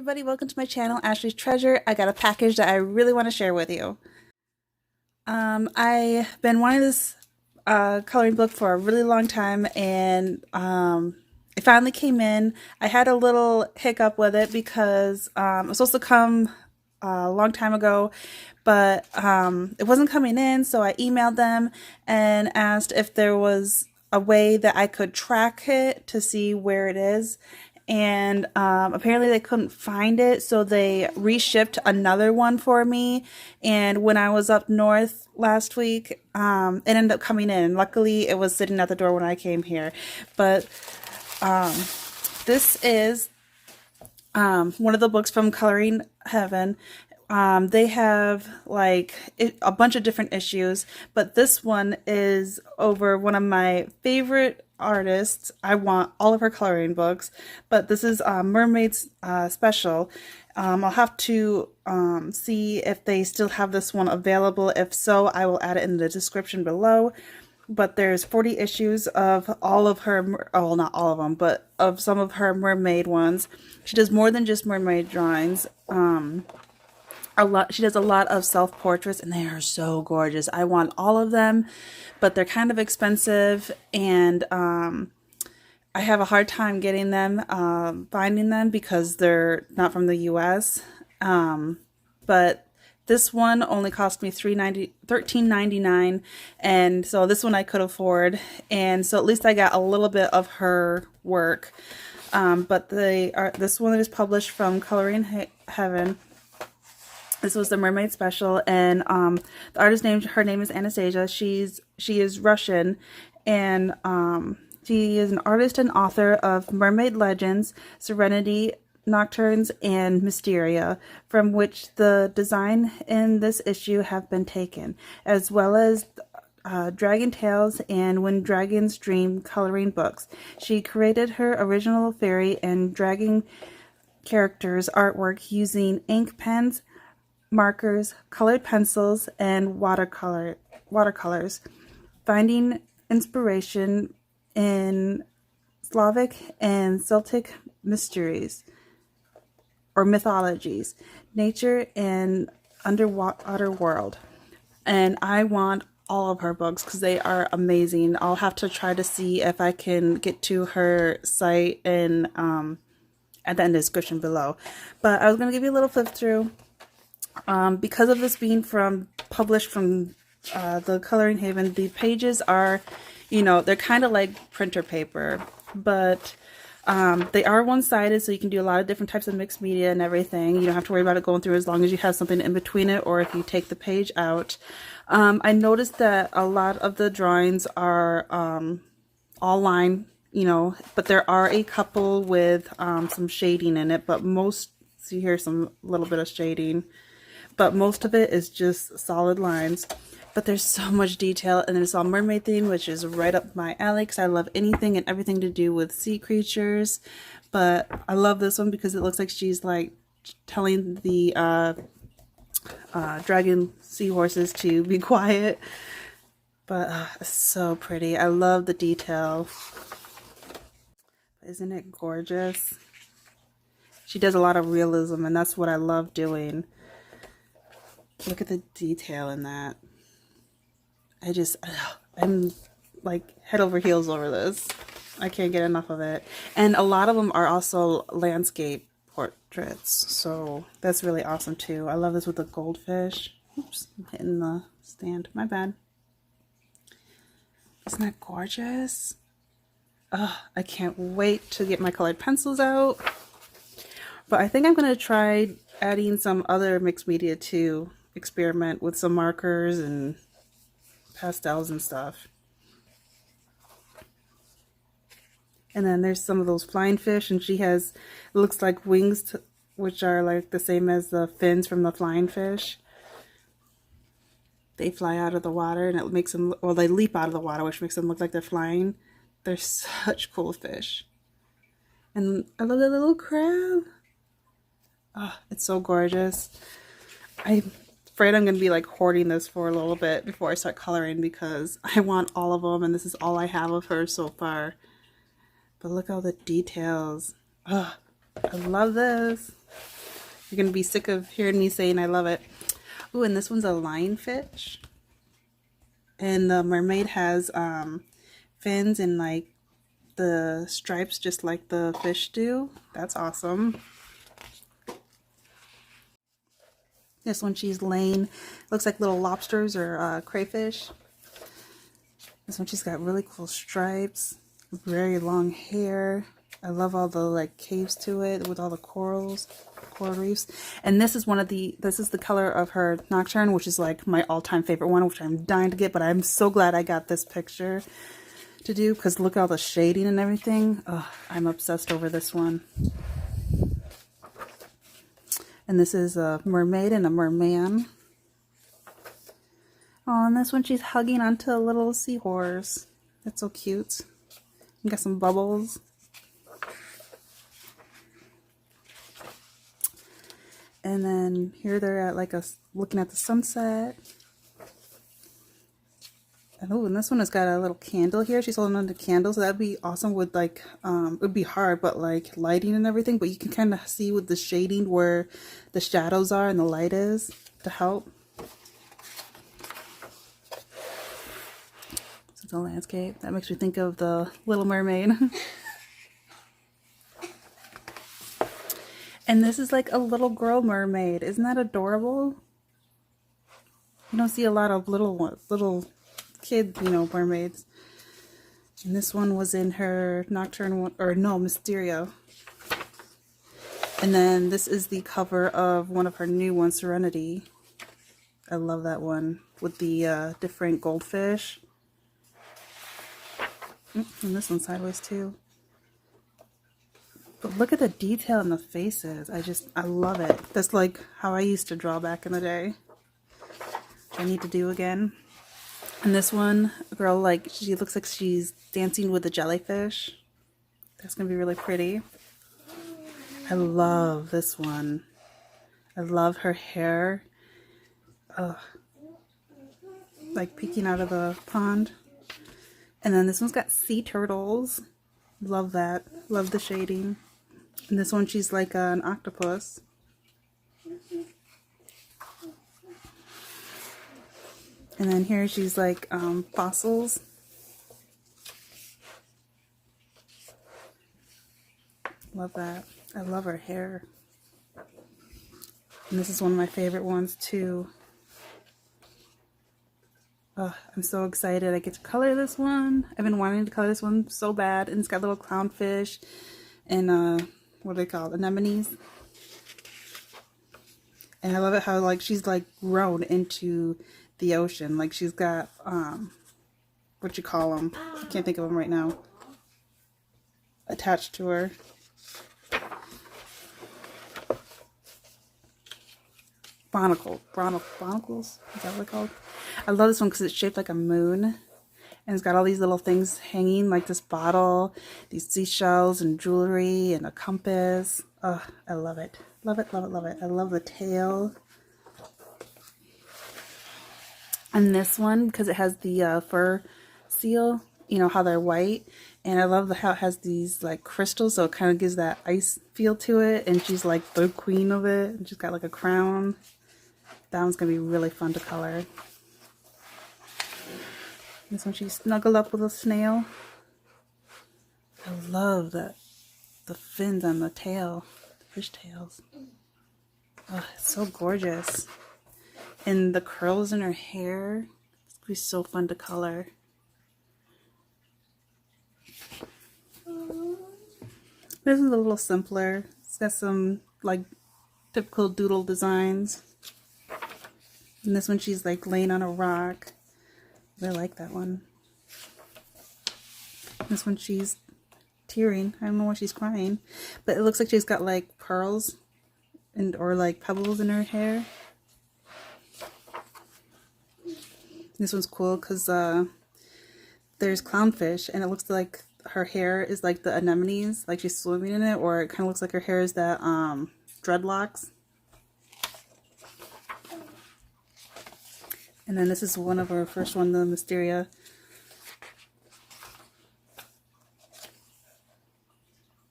everybody, welcome to my channel, Ashley's Treasure. I got a package that I really want to share with you. I've been wanting this coloring book for a really long time, and it finally came in. I had a little hiccup with it because it was supposed to come a long time ago, but it wasn't coming in, so I emailed them and asked if there was a way that I could track it to see where it is. And apparently they couldn't find it, so they reshipped another one for me. And when I was up north last week, it ended up coming in. Luckily, it was sitting at the door when I came here. But this is one of the books from Coloring Heaven. They have like a bunch of different issues, but this one is over one of my favorite artists. I want all of her coloring books, but this is Mermaid's Special. I'll have to see if they still have this one available. If so, I will add it in the description below. But there's 40 issues of all of her, oh, well, not all of them, but of some of her mermaid ones. She does more than just mermaid drawings. She does a lot of self-portraits, and they are so gorgeous. I want all of them, but they're kind of expensive, and I have a hard time getting them, finding them, because they're not from the US. But this one only cost me $13.99, and so this one I could afford, and so at least I got a little bit of her work. But this one is published from Coloring Heaven. This was the Mermaid Special, and the artist her name is Anastasia. She is Russian, and she is an artist and author of Mermaid Legends, Serenity, Nocturnes, and Mysteria, from which the design in this issue have been taken, as well as Dragon Tales and When Dragons Dream coloring books. She created her original fairy and dragon characters artwork using ink pens, markers, colored pencils, and watercolors, finding inspiration in Slavic and Celtic mysteries or mythologies, nature, and underwater world. And I want all of her books because they are amazing. I'll have to try to see if I can get to her site and at the end of the description below. But I was going to give you a little flip through. Because of this being published from the Coloring Haven, the pages are, they're kind of like printer paper, but they are one-sided, so you can do a lot of different types of mixed media and everything. You don't have to worry about it going through as long as you have something in between it, or if you take the page out. I noticed that a lot of the drawings are all line, but there are a couple with some shading in it, but most, see here, some little bit of shading. But most of it is just solid lines. But there's so much detail, and it's all mermaid theme, which is right up my alley, because I love anything and everything to do with sea creatures. But I love this one because it looks like she's like telling the dragon seahorses to be quiet. But it's so pretty. I love the detail. Isn't it gorgeous? She does a lot of realism, and that's what I love doing. Look at the detail in that. I'm like head over heels over this. I can't get enough of it. And a lot of them are also landscape portraits, so that's really awesome too. I love this with the goldfish. Oops, I'm hitting the stand. My bad. Isn't that gorgeous? Oh, I can't wait to get my colored pencils out. But I think I'm going to try adding some other mixed media too. Experiment with some markers and pastels and stuff. And then there's some of those flying fish, and she has, it looks like wings, which are like the same as the fins from the flying fish. They fly out of the water, and it makes them, or they leap out of the water, which makes them look like they're flying. They're such cool fish. And I love that little crab. Oh, it's so gorgeous. I'm afraid I'm going to be like hoarding this for a little bit before I start coloring, because I want all of them, and this is all I have of her so far. But look at all the details. Oh, I love this. You're going to be sick of hearing me saying I love it. Ooh, and this one's a lionfish. And the mermaid has fins and like the stripes just like the fish do. That's awesome. This one she's laying, looks like little lobsters or crayfish. This one she's got really cool stripes, very long hair. I love all the like caves to it with all the coral reefs. And this is this is the color of her Nocturne, which is like my all-time favorite one, which I'm dying to get, but I'm so glad I got this picture to do because look at all the shading and everything. Oh, I'm obsessed over this one. And this is a mermaid and a merman. Oh, and this one she's hugging onto a little seahorse. That's so cute. You got some bubbles. And then here they're at like looking at the sunset. And oh, and this one has got a little candle here. She's holding on to candles. So that'd be awesome with like, it would be hard, but like lighting and everything. But you can kind of see with the shading where the shadows are and the light is to help. So it's a landscape. That makes me think of the Little Mermaid. And this is like a little girl mermaid. Isn't that adorable? You don't see a lot of little kid, you know, mermaids. And this one was in her Nocturne one, or no, Mysteria. And then this is the cover of one of her new ones, Serenity. I love that one with the different goldfish. And this one's sideways too. But look at the detail in the faces. I love it. That's like how I used to draw back in the day. Which I need to do again. And this one, a girl, like, she looks like she's dancing with a jellyfish. That's going to be really pretty. I love this one. I love her hair. Ugh. Like peeking out of the pond. And then this one's got sea turtles. Love that. Love the shading. And this one, she's like an octopus. And then here she's like fossils. Love that. I love her hair. And this is one of my favorite ones too. I'm so excited I get to color this one. I've been wanting to color this one so bad. And it's got little clownfish and what do they call it? Anemones. And I love it how like she's like grown into the ocean. Like she's got what you call them? I can't think of them right now. Attached to her. Barnacles? Is that what they're called? I love this one because it's shaped like a moon. And it's got all these little things hanging, like this bottle, these seashells and jewelry and a compass. Oh, I love it. Love it, love it, love it. I love the tail. And this one, because it has the fur seal, you know, how they're white. And I love how it has these like crystals, so it kind of gives that ice feel to it. And she's like the queen of it. And she's got like a crown. That one's going to be really fun to color. This one she's snuggled up with a snail. I love the fins on the tail, the fish tails. Oh, it's so gorgeous. And the curls in her hair. It's going to be so fun to color. This is a little simpler. It's got some like typical doodle designs. And this one she's like laying on a rock. I like that one. This one she's tearing. I don't know why she's crying. But it looks like she's got like pearls or like pebbles in her hair. This one's cool because there's clownfish and it looks like her hair is like the anemones, like she's swimming in it, or it kind of looks like her hair is that dreadlocks. And then this is one of our first one, the Mysteria.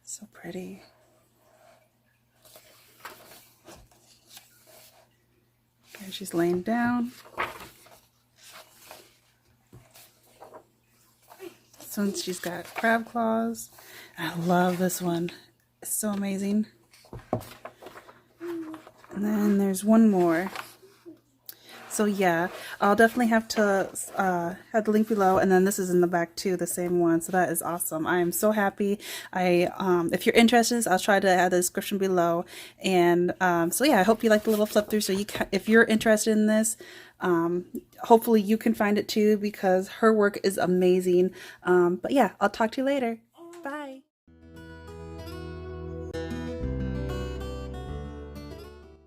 So pretty. she's laying down. This one, she's got crab claws. I love this one. It's so amazing. And then there's one more. So yeah, I'll definitely have to have the link below, and then this is in the back too, the same one. So that is awesome. I am so happy. If you're interested, I'll try to add the description below. And so yeah, I hope you like the little flip through. So you can, if you're interested in this, hopefully you can find it too, because her work is amazing. But yeah, I'll talk to you later.